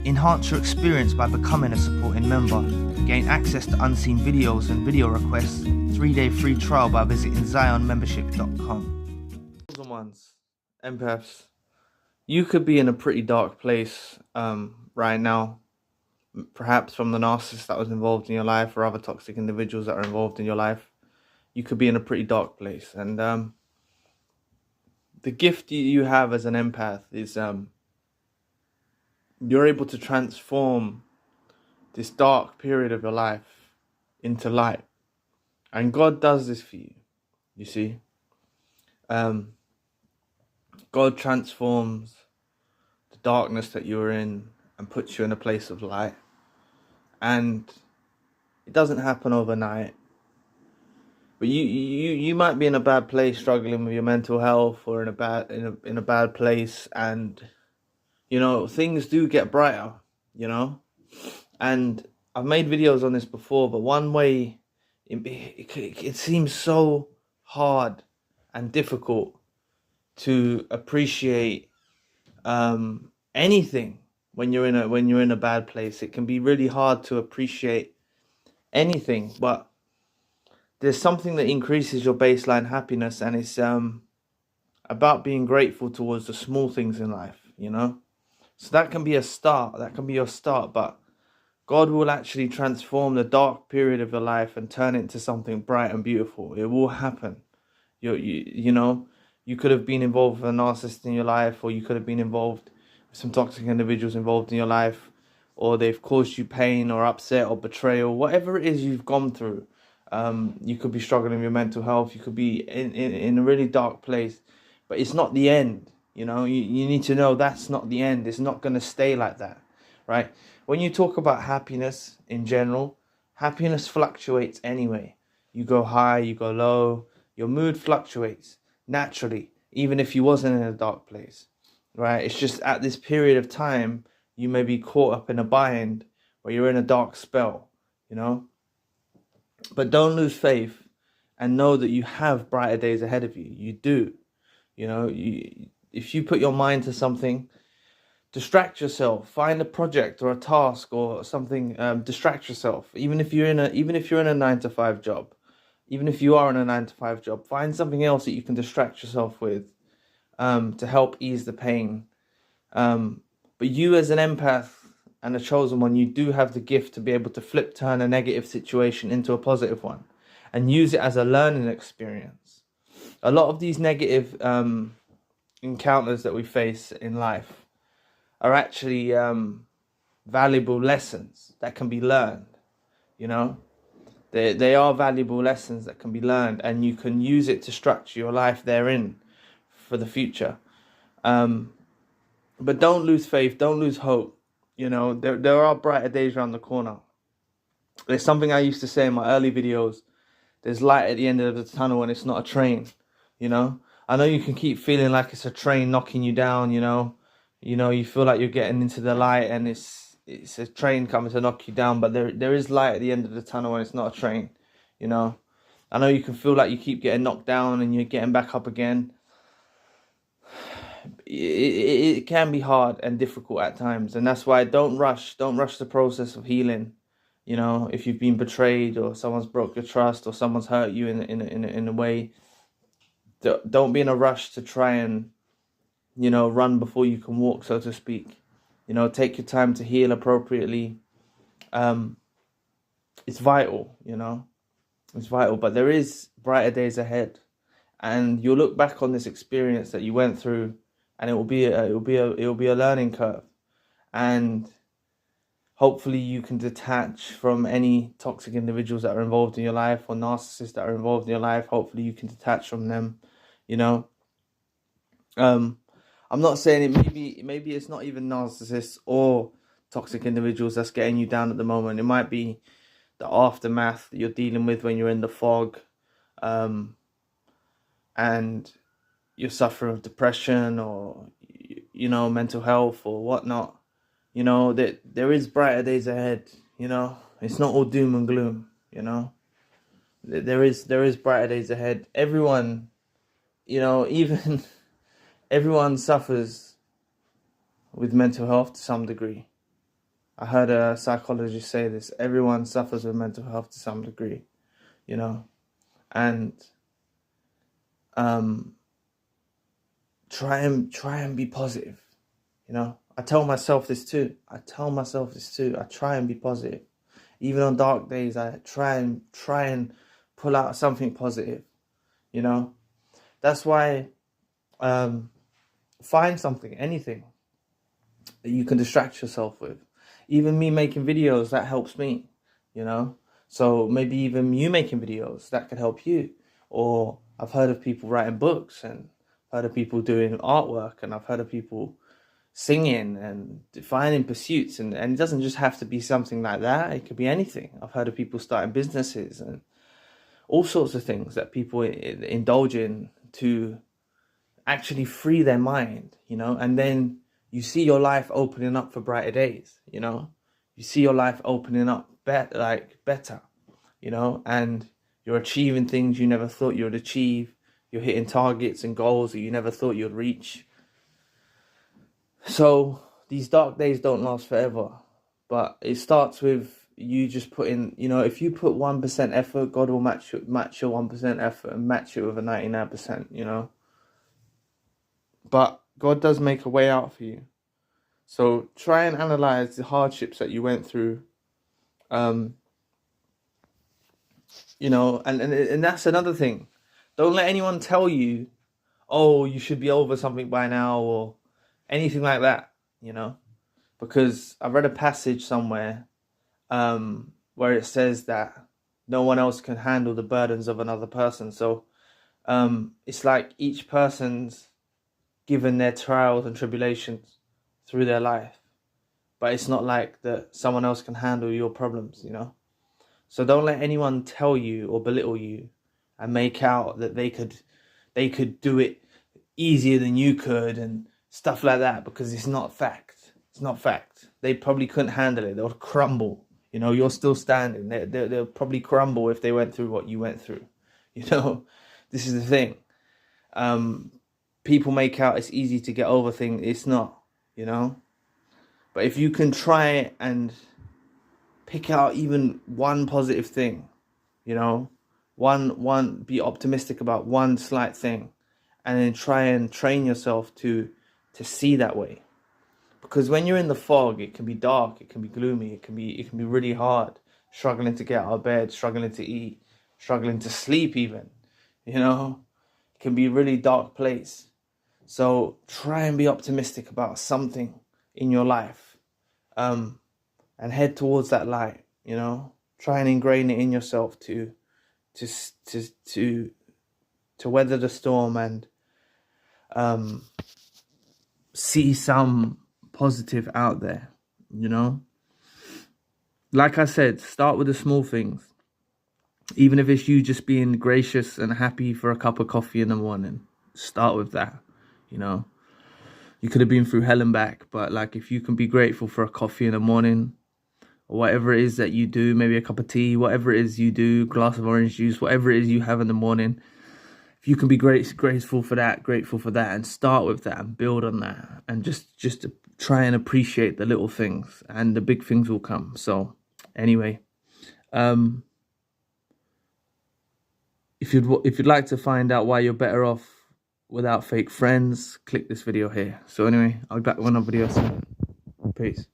Enhance your experience by becoming a supporting member. Gain access to unseen videos and video requests. 3-day free trial by visiting zionmembership.com. Ones, empaths, you could be in a pretty dark place right now. Perhaps from the narcissist that was involved in your life or other toxic individuals that are involved in your life. You could be in a pretty dark place. And the gift you have as an empath is you're able to transform this dark period of your life into light. And God does this for you, you see. God transforms the darkness that you're in and puts you in a place of light. And it doesn't happen overnight. But you might be in a bad place, struggling with your mental health, or in a bad place, and things do get brighter, And I've made videos on this before, but one way it seems so hard and difficult to appreciate anything when you're in a bad place. It can be really hard to appreciate anything, but there's something that increases your baseline happiness, and it's about being grateful towards the small things in life, So that can be a start. That can be your start, but God will actually transform the dark period of your life and turn it into something bright and beautiful. It will happen. You could have been involved with a narcissist in your life, or you could have been involved with some toxic individuals involved in your life, or they've caused you pain or upset or betrayal, whatever it is you've gone through. You could be struggling with your mental health. You could be in a really dark place, but it's not the end. You need to know that's not the end. It's not going to stay like that, right? When you talk about happiness in general, happiness fluctuates anyway. You go high, you go low. Your mood fluctuates naturally, even if you wasn't in a dark place, right? It's just at this period of time, you may be caught up in a bind where you're in a dark spell, But don't lose faith and know that you have brighter days ahead of you. You do. If you put your mind to something, distract yourself. Find a project or a task or something. Distract yourself. Even if you're in a 9-to-5 job, even if you are in a 9-to-5 job, find something else that you can distract yourself with, to help ease the pain. But you, as an empath and a chosen one, you do have the gift to be able to turn a negative situation into a positive one, and use it as a learning experience. A lot of these negative encounters that we face in life are actually valuable lessons that can be learned. They are valuable lessons that can be learned, and you can use it to structure your life therein for the future. But don't lose faith. Don't lose hope. There are brighter days around the corner. There's something I used to say in my early videos. There's light at the end of the tunnel, and it's not a train. I know you can keep feeling like it's a train knocking you down. You feel like you're getting into the light, and it's a train coming to knock you down. But there is light at the end of the tunnel, and it's not a train. I know you can feel like you keep getting knocked down, and you're getting back up again. It can be hard and difficult at times, and that's why don't rush the process of healing. If you've been betrayed, or someone's broke your trust, or someone's hurt you in a way, don't be in a rush to try and run before you can walk, so to speak. Take your time to heal appropriately. It's vital. It's vital, but there is brighter days ahead, and you'll look back on this experience that you went through, and it will be a learning curve, and hopefully you can detach from any toxic individuals that are involved in your life, or narcissists that are involved in your life. Hopefully you can detach from them. I'm not saying maybe it's not even narcissists or toxic individuals that's getting you down at the moment. It might be the aftermath that you're dealing with when you're in the fog, and you're suffering of depression, or mental health or whatnot. That there is brighter days ahead. It's not all doom and gloom. There is brighter days ahead. Everyone, even everyone suffers with mental health to some degree. I heard a psychologist say this: everyone suffers with mental health to some degree, you know, and try and be positive, you know. I tell myself this too. I try and be positive. Even on dark days, I try and pull out something positive, you know. That's why find something, anything that you can distract yourself with. Even me making videos, that helps me, you know. So maybe even you making videos, that could help you. Or I've heard of people writing books, and heard of people doing artwork, and I've heard of people singing and finding pursuits, and it doesn't just have to be something like that. It could be anything. I've heard of people starting businesses and all sorts of things that people indulge in to actually free their mind, you know. And then you see your life opening up for brighter days, you know. You see your life opening up better, you know, and you're achieving things you never thought you would achieve. You're hitting targets and goals that you never thought you'd reach. So these dark days don't last forever, but it starts with you just putting, you know, if you put 1% effort, God will match your 1% effort and match it with a 99%, you know. But God does make a way out for you. So try and analyze the hardships that you went through. You know, and that's another thing. Don't let anyone tell you, oh, you should be over something by now, or anything like that, you know. Because I read a passage somewhere where it says that no one else can handle the burdens of another person. So it's like each person's given their trials and tribulations through their life, but it's not like that someone else can handle your problems, you know. So don't let anyone tell you or belittle you and make out that they could do it easier than you could and stuff like that, because it's not fact. It's not fact. They probably couldn't handle it. They'll crumble. You know, you're still standing. They'll probably crumble if they went through what you went through. You know, this is the thing. People make out it's easy to get over things. It's not, you know. But if you can try and pick out even one positive thing, you know, be optimistic about one slight thing, and then try and train yourself to see that way. Because when you're in the fog, it can be dark, it can be gloomy, it can be really hard, struggling to get out of bed, struggling to eat, struggling to sleep even, you know. It can be a really dark place. So try and be optimistic about something in your life, and head towards that light, you know. Try and ingrain it in yourself to weather the storm and see some positive out there, you know. Like I said, start with the small things. Even if it's you just being gracious and happy for a cup of coffee in the morning, start with that, you know. You could have been through hell and back, but like if you can be grateful for a coffee in the morning, or whatever it is that you do, maybe a cup of tea, whatever it is you do, glass of orange juice, whatever it is you have in the morning, if you can be grateful for that, and start with that and build on that, and just to try and appreciate the little things, and the big things will come. So anyway, if you'd like to find out why you're better off without fake friends, click this video here. So anyway, I'll be back with another video soon. Peace.